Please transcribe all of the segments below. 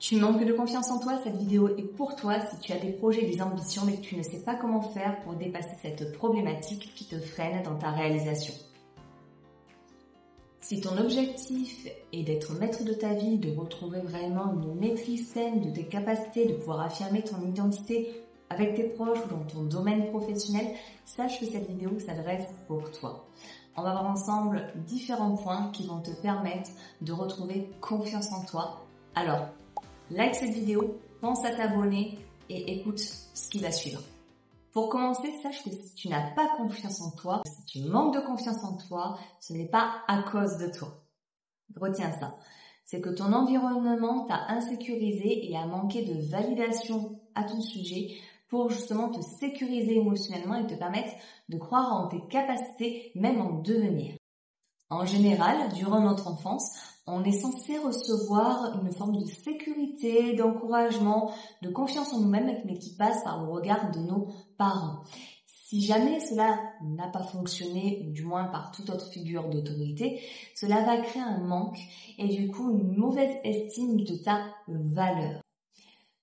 Tu manques de confiance en toi, cette vidéo est pour toi si tu as des projets et des ambitions mais que tu ne sais pas comment faire pour dépasser cette problématique qui te freine dans ta réalisation. Si ton objectif est d'être maître de ta vie, de retrouver vraiment une maîtrise saine de tes capacités, de pouvoir affirmer ton identité avec tes proches ou dans ton domaine professionnel, sache que cette vidéo s'adresse pour toi. On va voir ensemble différents points qui vont te permettre de retrouver confiance en toi. Alors, like cette vidéo, pense à t'abonner et écoute ce qui va suivre. Pour commencer, sache que si tu n'as pas confiance en toi, si tu manques de confiance en toi, ce n'est pas à cause de toi. Retiens ça. C'est que ton environnement t'a insécurisé et a manqué de validation à ton sujet pour justement te sécuriser émotionnellement et te permettre de croire en tes capacités, même en devenir. En général, durant notre enfance, on est censé recevoir une forme de sécurité, d'encouragement, de confiance en nous-mêmes, mais qui passe par le regard de nos parents. Si jamais cela n'a pas fonctionné, ou du moins par toute autre figure d'autorité, cela va créer un manque et du coup une mauvaise estime de ta valeur.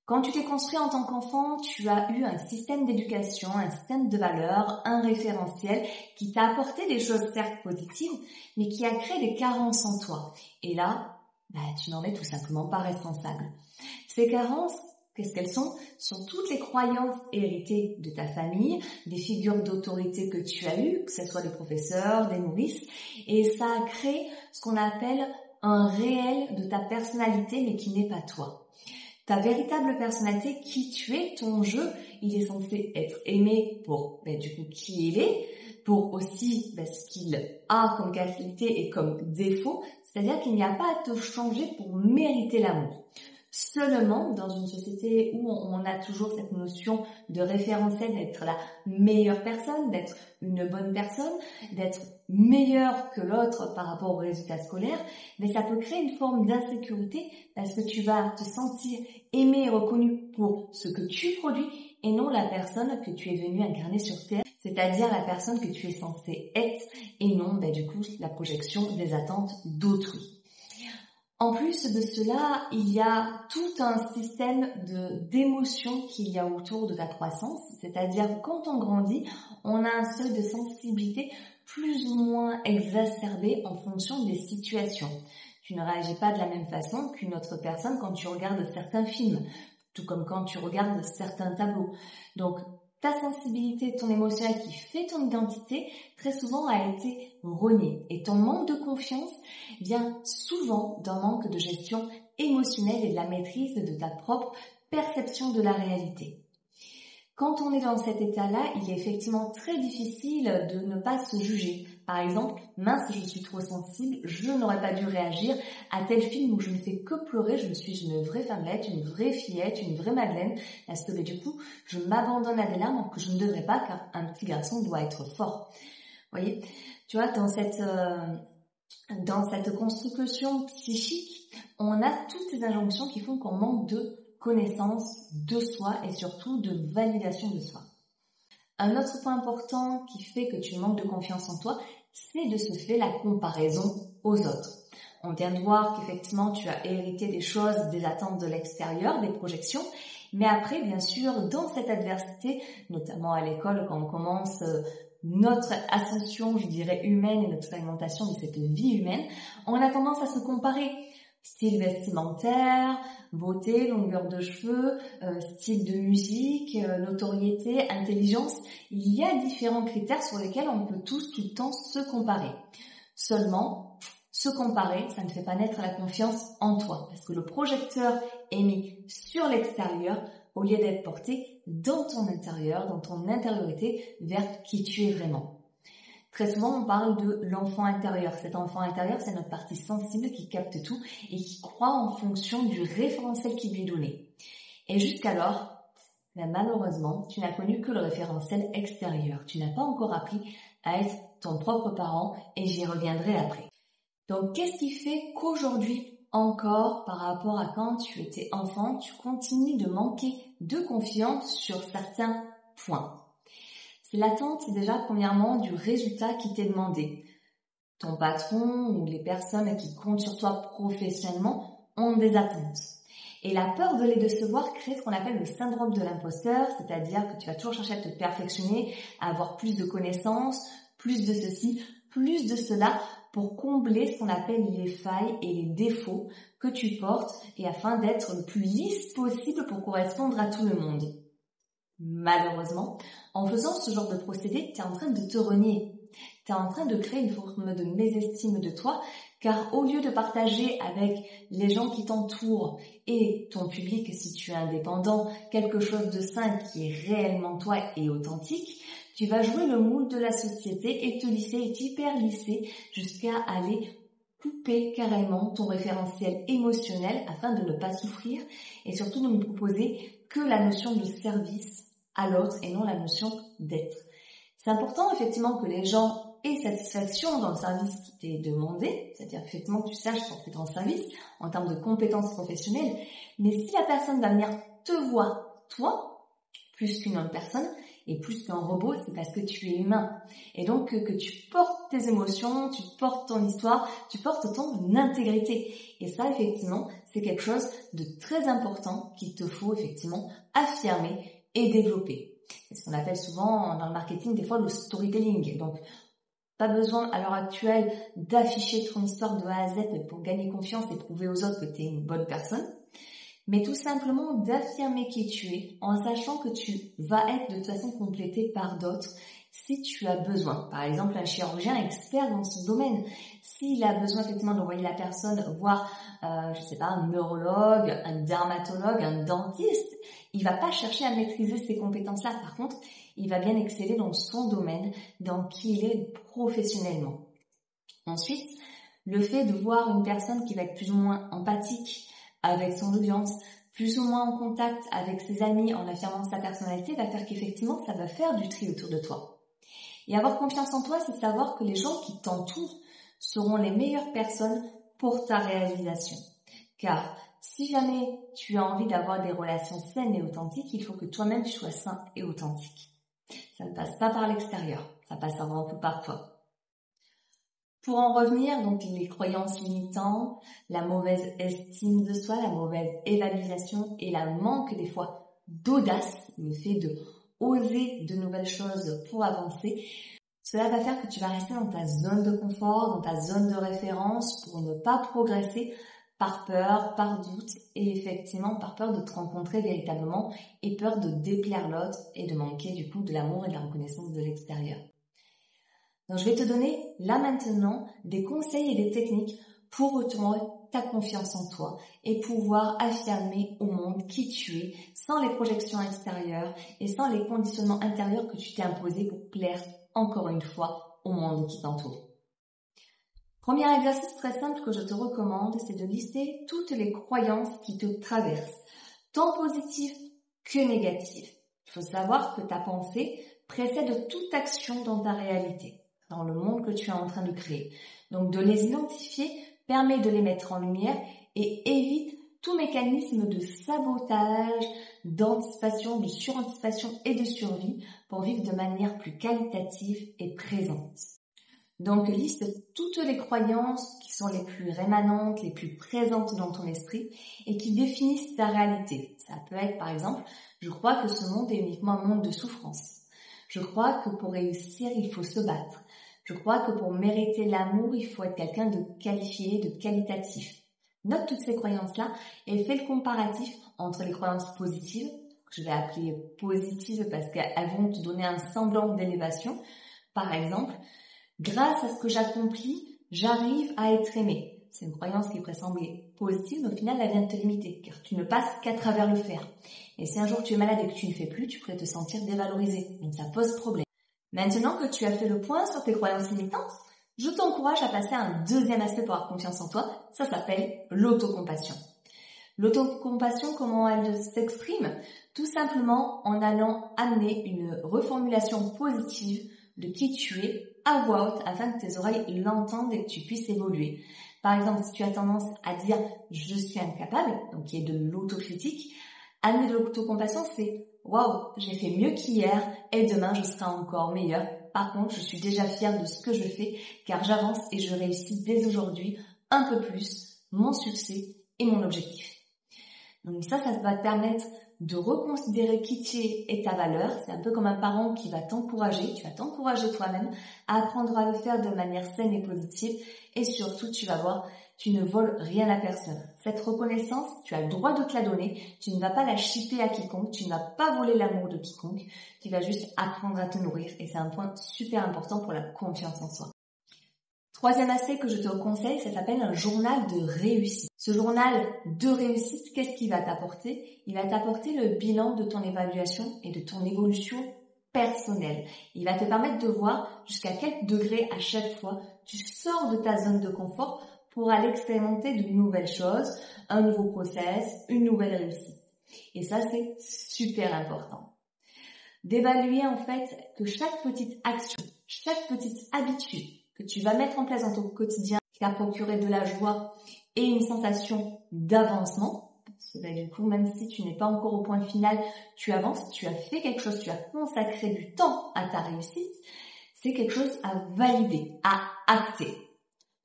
Quand tu t'es construit en tant qu'enfant, tu as eu un système d'éducation, un système de valeurs, un référentiel qui t'a apporté des choses certes positives, mais qui a créé des carences en toi. Et là, tu n'en es tout simplement pas responsable. Ces carences, qu'est-ce qu'elles sont? Sont toutes les croyances héritées de ta famille, des figures d'autorité que tu as eues, que ce soit des professeurs, des nourrices, et ça a créé ce qu'on appelle un réel de ta personnalité, mais qui n'est pas toi. Ta véritable personnalité, qui tu es, ton jeu, il est censé être aimé pour du coup qui il est, pour aussi ce qu'il a comme qualité et comme défaut, c'est-à-dire qu'il n'y a pas à te changer pour mériter l'amour. Seulement, dans une société où on a toujours cette notion de référentiel, d'être la meilleure personne, d'être une bonne personne, d'être meilleur que l'autre par rapport aux résultats scolaires, mais ça peut créer une forme d'insécurité parce que tu vas te sentir aimé et reconnu pour ce que tu produis et non la personne que tu es venu incarner sur Terre, c'est-à-dire la personne que tu es censé être et non du coup la projection des attentes d'autrui. En plus de cela, il y a tout un système d'émotions qu'il y a autour de ta croissance, c'est-à-dire quand on grandit, on a un seuil de sensibilité plus ou moins exacerbé en fonction des situations. Tu ne réagis pas de la même façon qu'une autre personne quand tu regardes certains films, tout comme quand tu regardes certains tableaux. Donc, ta sensibilité, ton émotionnel qui fait ton identité, très souvent a été renié. Et ton manque de confiance vient souvent d'un manque de gestion émotionnelle et de la maîtrise de ta propre perception de la réalité. Quand on est dans cet état-là, il est effectivement très difficile de ne pas se juger. Par exemple, mince, je suis trop sensible, je n'aurais pas dû réagir à tel film où je ne fais que pleurer, je suis une vraie femmelette, une vraie fillette, une vraie Madeleine, parce que du coup, je m'abandonne à des larmes que je ne devrais pas, car un petit garçon doit être fort. Vous voyez, tu vois, dans cette construction psychique, on a toutes ces injonctions qui font qu'on manque de connaissance de soi et surtout de validation de soi. Un autre point important qui fait que tu manques de confiance en toi, c'est de ce fait la comparaison aux autres. On vient de voir qu'effectivement tu as hérité des choses, des attentes de l'extérieur, des projections, mais après bien sûr dans cette adversité, notamment à l'école quand on commence notre ascension, je dirais humaine et notre expérimentation de cette vie humaine, on a tendance à se comparer. Style vestimentaire, beauté, longueur de cheveux, style de musique, notoriété, intelligence. Il y a différents critères sur lesquels on peut tous tout le temps se comparer. Seulement, se comparer, ça ne fait pas naître la confiance en toi parce que le projecteur est mis sur l'extérieur au lieu d'être porté dans ton intérieur, dans ton intériorité vers qui tu es vraiment. Très souvent, on parle de l'enfant intérieur. Cet enfant intérieur, c'est notre partie sensible qui capte tout et qui croit en fonction du référentiel qui lui est donné. Et jusqu'alors, malheureusement, tu n'as connu que le référentiel extérieur. Tu n'as pas encore appris à être ton propre parent et j'y reviendrai après. Donc, qu'est-ce qui fait qu'aujourd'hui encore, par rapport à quand tu étais enfant, tu continues de manquer de confiance sur certains points? C'est l'attente déjà premièrement du résultat qui t'est demandé. Ton patron ou les personnes qui comptent sur toi professionnellement ont des attentes. Et la peur de les décevoir crée ce qu'on appelle le syndrome de l'imposteur, c'est-à-dire que tu vas toujours chercher à te perfectionner, à avoir plus de connaissances, plus de ceci, plus de cela, pour combler ce qu'on appelle les failles et les défauts que tu portes et afin d'être le plus lisse possible pour correspondre à tout le monde. Malheureusement, en faisant ce genre de procédé, tu es en train de te renier. Tu es en train de créer une forme de mésestime de toi, car au lieu de partager avec les gens qui t'entourent et ton public, si tu es indépendant, quelque chose de sain qui est réellement toi et authentique, tu vas jouer le moule de la société et te lisser et t'hyper lisser jusqu'à aller couper carrément ton référentiel émotionnel afin de ne pas souffrir et surtout de ne proposer que la notion de service à l'autre et non la notion d'être. C'est important effectivement que les gens aient satisfaction dans le service qui t'est demandé, c'est-à-dire effectivement que tu saches pour que tu es en service en termes de compétences professionnelles, mais si la personne va venir te voir, toi, plus qu'une autre personne, et plus qu'un robot, c'est parce que tu es humain. Et donc que tu portes tes émotions, tu portes ton histoire, tu portes ton intégrité. Et ça, effectivement, c'est quelque chose de très important qu'il te faut effectivement affirmer et développer. C'est ce qu'on appelle souvent dans le marketing des fois le storytelling. Donc, pas besoin à l'heure actuelle d'afficher ton histoire de A à Z pour gagner confiance et prouver aux autres que tu es une bonne personne. Mais tout simplement d'affirmer qui tu es en sachant que tu vas être de toute façon complété par d'autres si tu as besoin. Par exemple, un chirurgien expert dans ce domaine, s'il a besoin effectivement d'envoyer la personne voir, un neurologue, un dermatologue, un dentiste, il va pas chercher à maîtriser ces compétences-là. Par contre, il va bien exceller dans son domaine, dans qui il est professionnellement. Ensuite, le fait de voir une personne qui va être plus ou moins empathique avec son audience, plus ou moins en contact avec ses amis en affirmant sa personnalité, va faire qu'effectivement, ça va faire du tri autour de toi. Et avoir confiance en toi, c'est savoir que les gens qui t'entourent seront les meilleures personnes pour ta réalisation. Car si jamais tu as envie d'avoir des relations saines et authentiques, il faut que toi-même tu sois sain et authentique. Ça ne passe pas par l'extérieur, ça passe avant tout par toi. Pour en revenir, donc les croyances limitantes, la mauvaise estime de soi, la mauvaise évaluation et la manque des fois d'audace, le fait de oser de nouvelles choses pour avancer, cela va faire que tu vas rester dans ta zone de confort, dans ta zone de référence pour ne pas progresser par peur, par doute et effectivement par peur de te rencontrer véritablement et peur de déplaire l'autre et de manquer du coup de l'amour et de la reconnaissance de l'extérieur. Donc je vais te donner là maintenant des conseils et des techniques pour retourner ta confiance en toi et pouvoir affirmer au monde qui tu es sans les projections extérieures et sans les conditionnements intérieurs que tu t'es imposés pour plaire encore une fois au monde qui t'entoure. Premier exercice très simple que je te recommande, c'est de lister toutes les croyances qui te traversent, tant positives que négatives. Il faut savoir que ta pensée précède toute action dans ta réalité, dans le monde que tu es en train de créer. Donc de les identifier permet de les mettre en lumière et évite tout mécanisme de sabotage, d'anticipation, de suranticipation et de survie pour vivre de manière plus qualitative et présente. Donc liste toutes les croyances qui sont les plus rémanentes, les plus présentes dans ton esprit et qui définissent ta réalité. Ça peut être par exemple, je crois que ce monde est uniquement un monde de souffrance. Je crois que pour réussir, il faut se battre. Je crois que pour mériter l'amour, il faut être quelqu'un de qualifié, de qualitatif. Note toutes ces croyances-là et fais le comparatif entre les croyances positives, que je vais appeler positives parce qu'elles vont te donner un semblant d'élévation. Par exemple, grâce à ce que j'accomplis, j'arrive à être aimé. C'est une croyance qui pourrait sembler positive, mais au final, elle vient de te limiter, car tu ne passes qu'à travers le faire. Et si un jour tu es malade et que tu ne fais plus, tu pourrais te sentir dévalorisé. Donc ça pose problème. Maintenant que tu as fait le point sur tes croyances limitantes, je t'encourage à passer à un deuxième aspect pour avoir confiance en toi. Ça s'appelle l'autocompassion. L'autocompassion, comment elle s'exprime? Tout simplement en allant amener une reformulation positive de qui tu es à voix haute afin que tes oreilles l'entendent et que tu puisses évoluer. Par exemple, si tu as tendance à dire « je suis incapable », donc qui est de l'autocritique, amener de l'autocompassion, c'est « waouh, j'ai fait mieux qu'hier et demain je serai encore meilleur. Par contre, je suis déjà fière de ce que je fais car j'avance et je réussis dès aujourd'hui un peu plus mon succès et mon objectif. » Donc ça va te permettre de reconsidérer qui tu es et ta valeur. C'est un peu comme un parent qui va t'encourager. Tu vas t'encourager toi-même à apprendre à le faire de manière saine et positive. Et surtout, tu vas voir, tu ne voles rien à personne. Cette reconnaissance, tu as le droit de te la donner. Tu ne vas pas la chipper à quiconque. Tu ne vas pas voler l'amour de quiconque. Tu vas juste apprendre à te nourrir. Et c'est un point super important pour la confiance en soi. Troisième aspect que je te conseille, ça s'appelle un journal de réussite. Ce journal de réussite, qu'est-ce qu'il va t'apporter? Il va t'apporter le bilan de ton évaluation et de ton évolution personnelle. Il va te permettre de voir jusqu'à quel degré à chaque fois tu sors de ta zone de confort pour aller expérimenter de nouvelles choses, un nouveau process, une nouvelle réussite. Et ça, c'est super important. D'évaluer en fait que chaque petite action, chaque petite habitude que tu vas mettre en place dans ton quotidien qui va procurer de la joie et une sensation d'avancement. Parce que du coup, même si tu n'es pas encore au point final, tu avances, tu as fait quelque chose, tu as consacré du temps à ta réussite. C'est quelque chose à valider, à acter.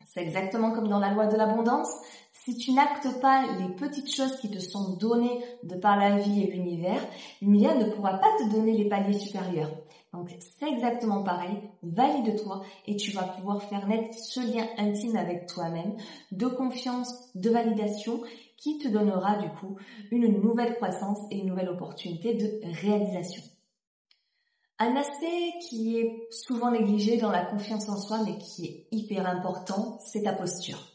C'est exactement comme dans la loi de l'abondance. Si tu n'actes pas les petites choses qui te sont données de par la vie et l'univers ne pourra pas te donner les paliers supérieurs. Donc c'est exactement pareil, valide-toi et tu vas pouvoir faire naître ce lien intime avec toi-même, de confiance, de validation, qui te donnera du coup une nouvelle croissance et une nouvelle opportunité de réalisation. Un aspect qui est souvent négligé dans la confiance en soi, mais qui est hyper important, c'est ta posture.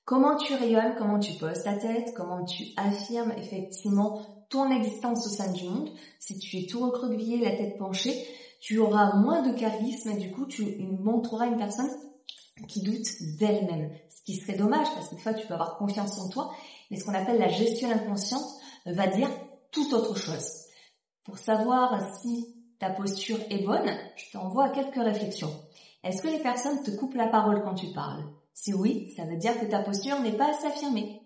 Comment tu rayonnes, comment tu poses ta tête, comment tu affirmes effectivement ton existence au sein du monde. Si tu es tout recroquevillé, la tête penchée, tu auras moins de charisme et du coup tu montreras une personne qui doute d'elle-même. Ce qui serait dommage parce qu'une fois tu peux avoir confiance en toi, mais ce qu'on appelle la gestion inconsciente va dire tout autre chose. Pour savoir si ta posture est bonne, je t'envoie à quelques réflexions. Est-ce que les personnes te coupent la parole quand tu parles? Si oui, ça veut dire que ta posture n'est pas assez affirmée.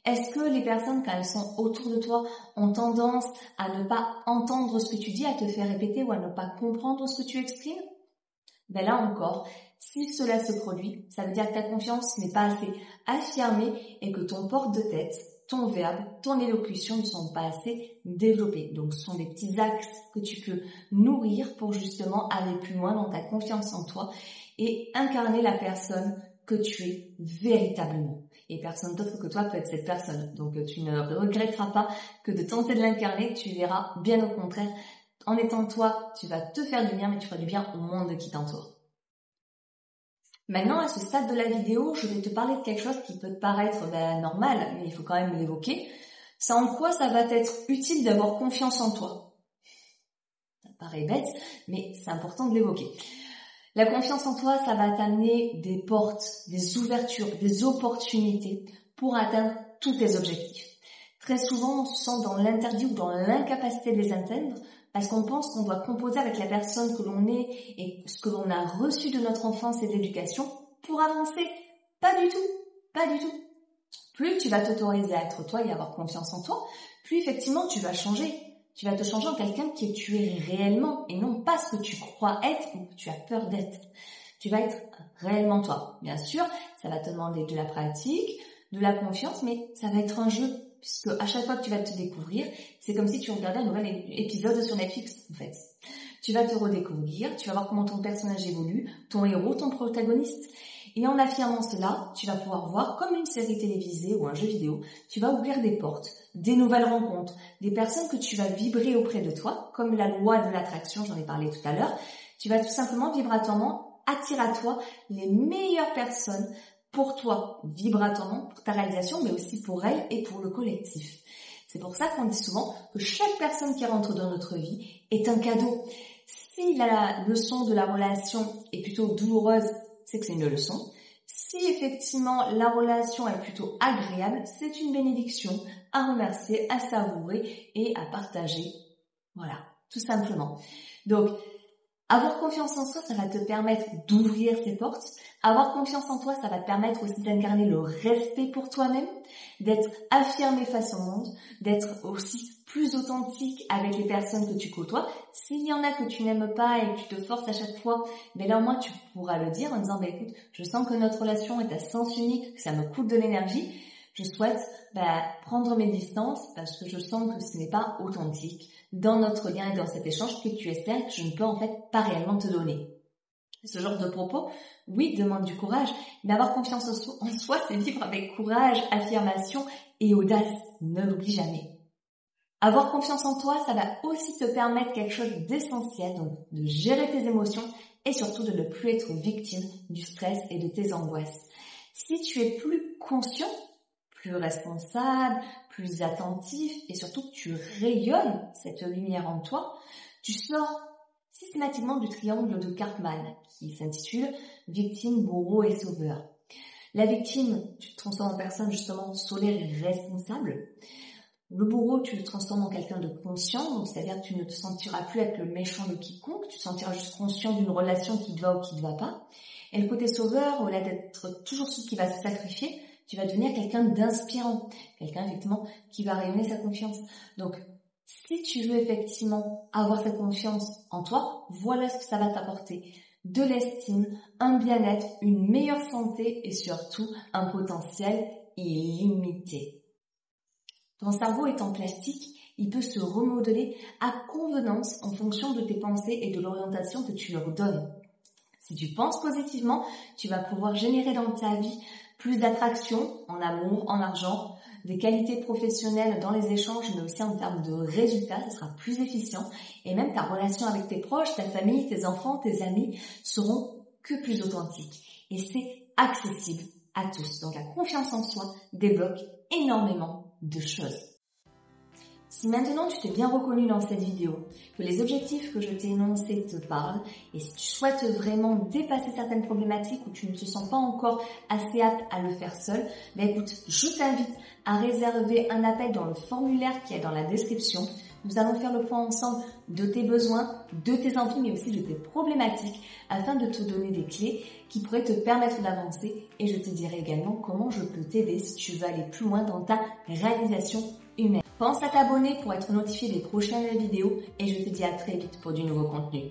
Est-ce que les personnes, quand elles sont autour de toi, ont tendance à ne pas entendre ce que tu dis, à te faire répéter ou à ne pas comprendre ce que tu exprimes? Ben là encore, si cela se produit, ça veut dire que ta confiance n'est pas assez affirmée et que ton port de tête, ton verbe, ton élocution ne sont pas assez développés. Donc ce sont des petits axes que tu peux nourrir pour justement aller plus loin dans ta confiance en toi et incarner la personne que tu es véritablement. Et personne d'autre que toi peut être cette personne. Donc tu ne regretteras pas que de tenter de l'incarner, tu verras bien au contraire. En étant toi, tu vas te faire du bien, mais tu feras du bien au monde qui t'entoure. Maintenant, à ce stade de la vidéo, je vais te parler de quelque chose qui peut te paraître normal, mais il faut quand même l'évoquer. C'est en quoi ça va être utile d'avoir confiance en toi. Ça paraît bête, mais c'est important de l'évoquer. La confiance en toi, ça va t'amener des portes, des ouvertures, des opportunités pour atteindre tous tes objectifs. Très souvent, on se sent dans l'interdit ou dans l'incapacité de les atteindre parce qu'on pense qu'on doit composer avec la personne que l'on est et ce que l'on a reçu de notre enfance et d'éducation pour avancer. Pas du tout, pas du tout. Plus tu vas t'autoriser à être toi et avoir confiance en toi, plus effectivement tu vas changer. Tu vas te changer en quelqu'un qui tu es réellement et non pas ce que tu crois être ou que tu as peur d'être. Tu vas être réellement toi. Bien sûr, ça va te demander de la pratique, de la confiance, mais ça va être un jeu. Puisque à chaque fois que tu vas te découvrir, c'est comme si tu regardais un nouvel épisode sur Netflix, en fait. Tu vas te redécouvrir, tu vas voir comment ton personnage évolue, ton héros, ton protagoniste. Et en affirmant cela, tu vas pouvoir voir comme une série télévisée ou un jeu vidéo, tu vas ouvrir des portes, des nouvelles rencontres, des personnes que tu vas vibrer auprès de toi, comme la loi de l'attraction, j'en ai parlé tout à l'heure. Tu vas tout simplement vibratoirement attirer à toi les meilleures personnes pour toi, vibratoirement, pour ta réalisation, mais aussi pour elle et pour le collectif. C'est pour ça qu'on dit souvent que chaque personne qui rentre dans notre vie est un cadeau. Si la leçon de la relation est plutôt douloureuse, c'est que c'est une leçon. Si effectivement la relation est plutôt agréable, c'est une bénédiction à remercier, à savourer et à partager. Voilà, tout simplement. Donc, avoir confiance en soi, ça va te permettre d'ouvrir ces portes. Avoir confiance en toi, ça va te permettre aussi d'incarner le respect pour toi-même, d'être affirmé face au monde, d'être aussi plus authentique avec les personnes que tu côtoies. S'il y en a que tu n'aimes pas et que tu te forces à chaque fois, mais là au moins tu pourras le dire en disant écoute, je sens que notre relation est à sens unique, que ça me coûte de l'énergie. Je souhaite prendre mes distances parce que je sens que ce n'est pas authentique dans notre lien et dans cet échange que tu espères que je ne peux en fait pas réellement te donner. Ce genre de propos, oui, demande du courage, mais avoir confiance en soi, c'est vivre avec courage, affirmation et audace. Ne l'oublie jamais. Avoir confiance en toi, ça va aussi te permettre quelque chose d'essentiel, donc de gérer tes émotions et surtout de ne plus être victime du stress et de tes angoisses. Si tu es plus conscient, plus responsable, plus attentif et surtout que tu rayonnes cette lumière en toi, tu sors systématiquement du triangle de Karpman qui s'intitule victime, bourreau et sauveur. La victime, tu te transformes en personne justement solaire et responsable. Le bourreau, tu le transformes en quelqu'un de conscient, donc c'est-à-dire que tu ne te sentiras plus être le méchant de quiconque, tu te sentiras juste conscient d'une relation qui te va ou qui ne te va pas. Et le côté sauveur, au lieu d'être toujours celui qui va se sacrifier, tu vas devenir quelqu'un d'inspirant, quelqu'un effectivement qui va rayonner sa confiance. Donc, si tu veux effectivement avoir cette confiance en toi, voilà ce que ça va t'apporter. De l'estime, un bien-être, une meilleure santé et surtout un potentiel illimité. Ton cerveau étant plastique, il peut se remodeler à convenance en fonction de tes pensées et de l'orientation que tu leur donnes. Si tu penses positivement, tu vas pouvoir générer dans ta vie plus d'attraction en amour, en argent, des qualités professionnelles dans les échanges, mais aussi en termes de résultats, ça sera plus efficient. Et même ta relation avec tes proches, ta famille, tes enfants, tes amis seront que plus authentiques. Et c'est accessible à tous. Donc la confiance en soi débloque énormément de choses. Si maintenant tu t'es bien reconnu dans cette vidéo, que les objectifs que je t'ai énoncés te parlent, et si tu souhaites vraiment dépasser certaines problématiques ou tu ne te sens pas encore assez apte à le faire seul, écoute, je t'invite à réserver un appel dans le formulaire qui est dans la description. Nous allons faire le point ensemble de tes besoins, de tes envies, mais aussi de tes problématiques afin de te donner des clés qui pourraient te permettre d'avancer. Et je te dirai également comment je peux t'aider si tu veux aller plus loin dans ta réalisation humaine. Pense à t'abonner pour être notifié des prochaines vidéos et je te dis à très vite pour du nouveau contenu.